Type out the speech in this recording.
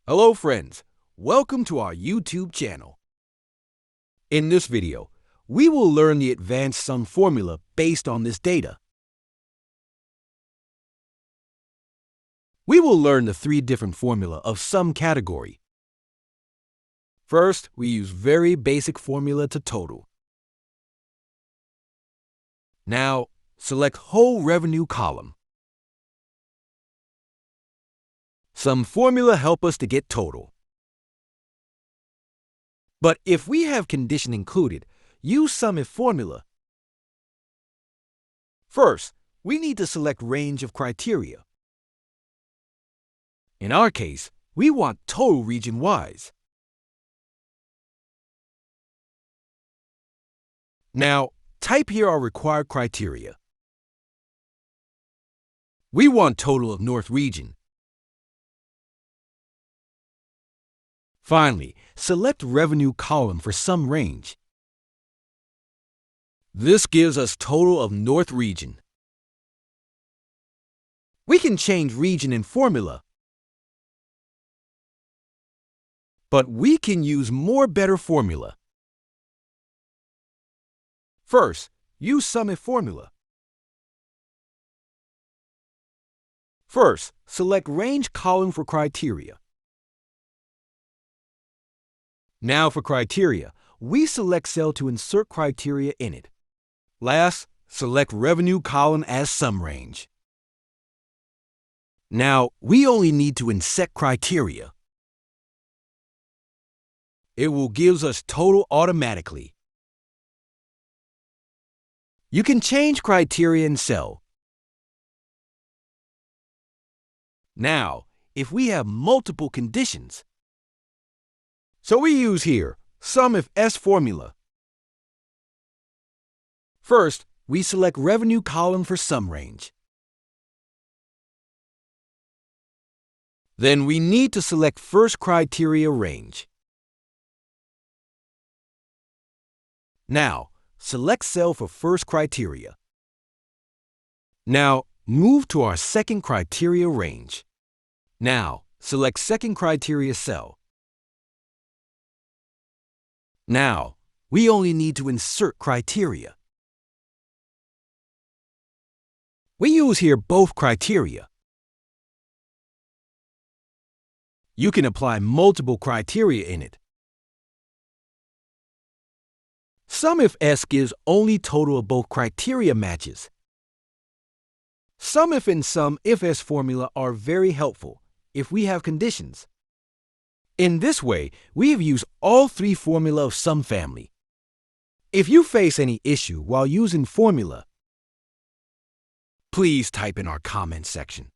Hello friends, welcome to our YouTube channel. In this video, we will learn the advanced sum formula based on this data. We will learn the three different formula of sum category. First, we use very basic formula to total. Now, select whole revenue column. Some formula help us to get total. But if we have condition included, use SUMIF formula. First, we need to select range of criteria. In our case, we want total region-wise. Now, type here our required criteria. We want total of North region. Finally, select revenue column for sum range. This gives us total of North region. We can change region in formula, but we can use more better formula. First, use SUMIF formula. First, select range column for criteria. Now for criteria, we select cell to insert criteria in it. Last, select revenue column as sum range. Now, we only need to insert criteria. It will give us total automatically. You can change criteria in cell. Now, if we have multiple conditions, so we use here SUMIFs formula. First, we select revenue column for sum range. Then we need to select first criteria range. Now, select cell for first criteria. Now, move to our second criteria range. Now, select second criteria cell. Now, we only need to insert criteria. We use here both criteria. You can apply multiple criteria in it. SUMIFs gives only total of both criteria matches. SUMIF and SUMIFS formula are very helpful if we have conditions. In this way, we have used all three formula of sum family. If you face any issue while using formula, please type in our comment section.